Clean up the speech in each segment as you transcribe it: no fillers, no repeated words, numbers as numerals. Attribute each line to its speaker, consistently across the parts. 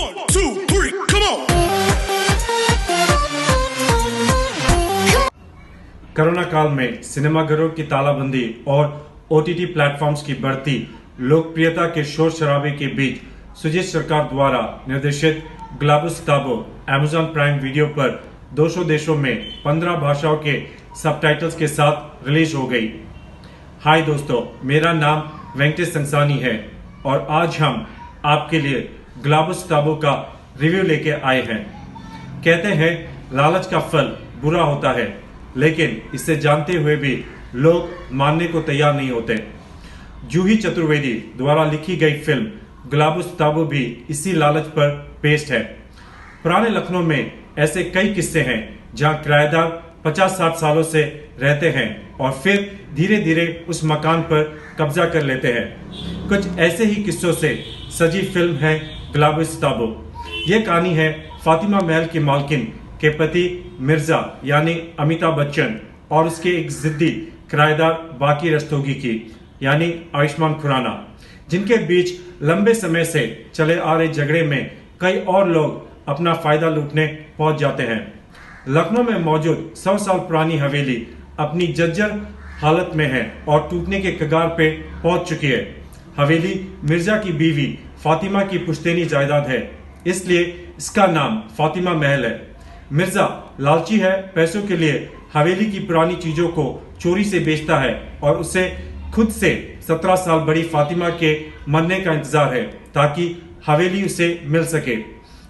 Speaker 1: 1, 2, 3, come on!
Speaker 2: Corona काल में सिनेमाघरों की तालाबंदी और ओटीटी प्लेटफॉर्म्स की बढ़ती लोकप्रियता के शोर शराबे के बीच सुजीत सरकार द्वारा निर्देशित ग्लाबुस ताबो अमेजॉन प्राइम वीडियो पर 200 देशों में 15 भाषाओं के सबटाइटल्स के साथ रिलीज हो गई। हाय दोस्तों, मेरा नाम वेंकटेश संसानी है और आज हम आपके लिए ग्लाबुस ताबो का रिव्यू लेके आए हैं। कहते हैं लालच का फल बुरा होता है, लेकिन इसे जानते हुए भी लोग मानने को तैयार नहीं होते। जूही चतुर्वेदी द्वारा लिखी गई फिल्म ग्लाबुस ताबो भी इसी लालच पर बेस्ड है। पुराने लखनऊ में ऐसे कई किस्से हैं जहां किराएदार 50-60 सालों से रहते हैं और फिर धीरे धीरे उस मकान पर कब्जा कर लेते हैं। कुछ ऐसे ही किस्सों से सजी फिल्म है ग्लाबुस ताबो। यह कहानी है फातिमा महल की मालकिन के पति मिर्जा यानी अमिताभ बच्चन और उसके एक जिद्दी किराएदार बाकी रस्तोगी की यानी आयुष्मान खुराना, जिनके बीच लंबे समय से चले आ रहे झगड़े में कई और लोग अपना फायदा लूटने पहुंच जाते हैं। लखनऊ में मौजूद 100 साल पुरानी हवेली अपनी जर्जर हालत में है और टूटने के कगार पे पहुंच चुकी है। हवेली मिर्जा की बीवी फातिमा की पुश्तैनी जायदाद है, इसलिए इसका नाम फातिमा महल है। मिर्जा लालची है, पैसों के लिए हवेली की पुरानी चीजों को चोरी से बेचता है और उसे खुद से 17 साल बड़ी फातिमा के मरने का इंतजार है ताकि हवेली उसे मिल सके।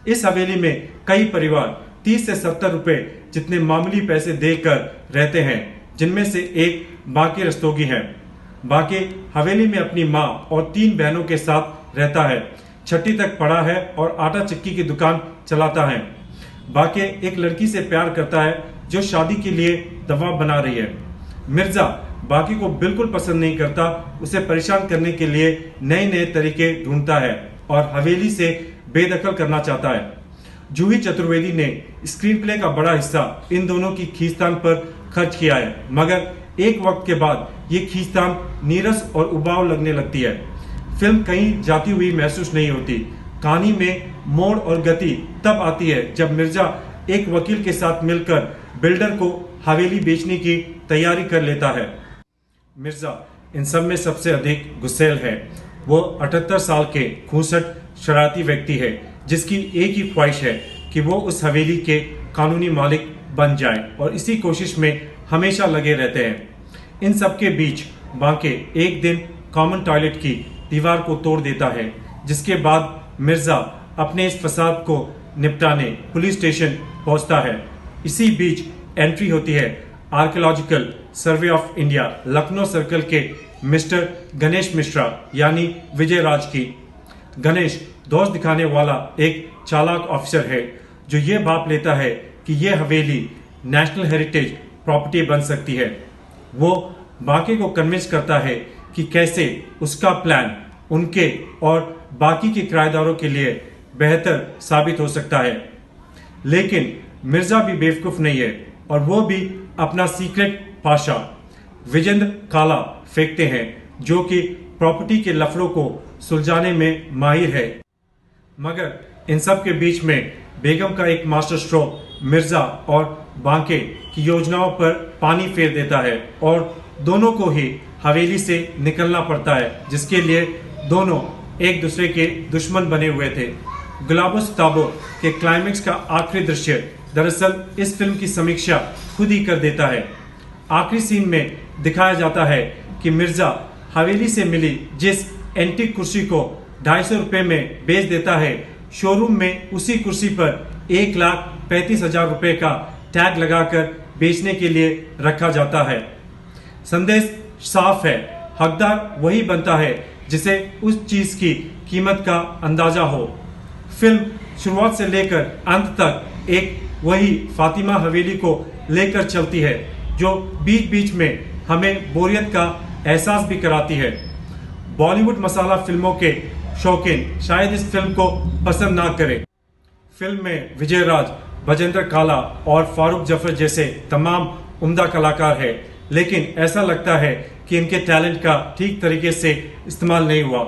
Speaker 2: इस हवेली में कई परिवार 30 से 70 रुपए जितने मामूली पैसे देकर रहते हैं, जिनमें से एक बाकी रस्तोगी है। बाकी हवेली में अपनी माँ और 3 बहनों के साथ रहता है। 6ठी तक पढ़ा है और आटा चिक्की की दुकान चलाता है। बाकी एक लड़की से प्यार करता है जो शादी के लिए दबाव बना रही है। मिर्जा बाकी को बिल्कुल पसंद नहीं करता, उसे परेशान करने के लिए नए नए तरीके ढूंढता है और हवेली से बेदखल करना चाहता है। जूही चतुर्वेदी ने स्क्रीन प्ले का बड़ा हिस्सा इन दोनों की खींचतान पर खर्च किया है, मगर एक वक्त के बाद ये खींचतान नीरस और उबाऊ लगने लगती है। फिल्म कहीं जाती हुई महसूस नहीं होती। कहानी में मोड़ और गति तब आती है जब मिर्जा एक वकील के साथ मिलकर बिल्डर को हवेली बेचने की तैयारी कर लेता है। मिर्जा इन सब में सबसे अधिक गुस्सैल है। वो 78 साल के खूंसट शरारती व्यक्ति है जिसकी एक ही ख्वाहिश है कि वो उस हवेली के कानूनी मालिक बन जाए और इसी कोशिश में हमेशा लगे रहते हैं। इन सब के बीच बांके एक दिन कॉमन टॉयलेट की दीवार को तोड़ देता है, जिसके बाद मिर्जा अपने इस फसाद को निपटाने पुलिस स्टेशन पहुंचता है। इसी बीच एंट्री होती है archaeological survey of India Lucknow circle के मिस्टर गणेश मिश्रा यानी विजय राज की। गणेश दोस्त दिखाने वाला एक चालाक ऑफिसर है जो ये भाप लेता है कि यह हवेली नेशनल हेरिटेज प्रॉपर्टी बन सकती है। वो बाकी को कन्विंस करता है कि कैसे उसका प्लान उनके और बाकी के किराएदारों के लिए बेहतर साबित हो सकता है। लेकिन मिर्जा भी बेवकूफ नहीं है और वो भी अपना सीक्रेट पाशा विजेंद्र काला फेंकते हैं, जो कि प्रॉपर्टी के लफड़ों को सुलझाने में माहिर है। मगर इन सब के बीच में बेगम का एक मास्टर स्ट्रोक मिर्जा और बांके की योजनाओं पर पानी फेर देता है और दोनों को ही हवेली से निकलना पड़ता है, जिसके लिए दोनों एक दूसरे के दुश्मन बने हुए थे। ग्लाबुस ताबो के क्लाइमेक्स का आखिरी दृश्य दरअसल इस फिल्म की समीक्षा खुद ही कर देता है। आखिरी सीन में दिखाया जाता है कि मिर्जा हवेली से मिली जिस एंटीक कुर्सी को 250 रुपए में बेच देता है, शोरूम में उसी कुर्सी पर 1,35,000 रुपए का टैग लगाकर बेचने के लिए रखा जाता है। संदेश साफ है, हकदार वही बनता है जिसे उस चीज की कीमत का अंदाजा हो। फिल्म शुरुआत से लेकर अंत तक एक वही फातिमा हवेली को लेकर चलती है, जो बीच बीच में हमें बोरियत का एहसास भी कराती है। बॉलीवुड मसाला फिल्मों के शौकीन शायद इस फिल्म को पसंद ना करें। फिल्म में विजय राज, बजेंद्र काला और फारूक जफर जैसे तमाम उम्दा कलाकार हैं, लेकिन ऐसा लगता है कि इनके टैलेंट का ठीक तरीके से इस्तेमाल नहीं हुआ।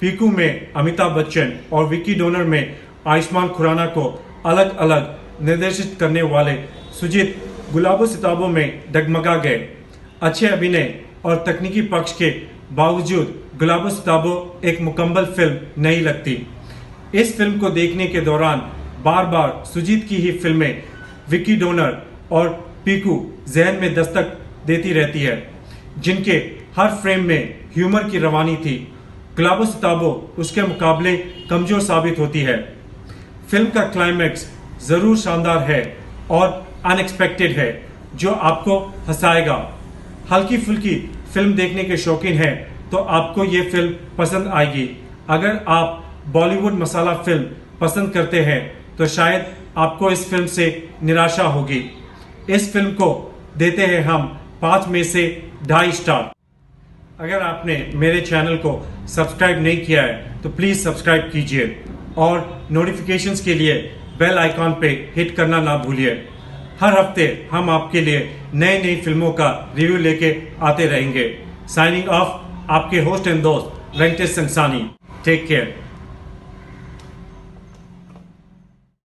Speaker 2: पीकू में अमिताभ बच्चन और विकी डोनर में आयुष्मान खुराना को अलग अलग निर्देशित करने वाले सुजीत गुलाबो सिताबों में डगमगा गए। अच्छे अभिनय और तकनीकी पक्ष के बावजूद गुलाबो सिताबो एक मुकम्मल फिल्म नहीं लगती। इस फिल्म को देखने के दौरान बार बार सुजीत की ही फिल्में विकी डोनर और पीकू जहन में दस्तक देती रहती है, जिनके हर फ्रेम में ह्यूमर की रवानी थी। गुलाबो सिताबो उसके मुकाबले कमजोर साबित होती है। फिल्म का क्लाइमैक्स जरूर शानदार है और अनएक्सपेक्टेड है, जो आपको हंसाएगा। हल्की फुल्की फिल्म देखने के शौकीन हैं तो आपको ये फिल्म पसंद आएगी। अगर आप बॉलीवुड मसाला फिल्म पसंद करते हैं तो शायद आपको इस फिल्म से निराशा होगी। इस फिल्म को देते हैं हम 5 में से 2.5 स्टार। अगर आपने मेरे चैनल को सब्सक्राइब नहीं किया है तो प्लीज सब्सक्राइब कीजिए और नोटिफिकेशंस के लिए बेल आइकॉन पे हिट करना ना भूलिए। हर हफ्ते हम आपके लिए नई नई फिल्मों का रिव्यू लेके आते रहेंगे। साइनिंग ऑफ, आपके होस्ट एंड दोस्त वेंकटेश संसानी। Take care.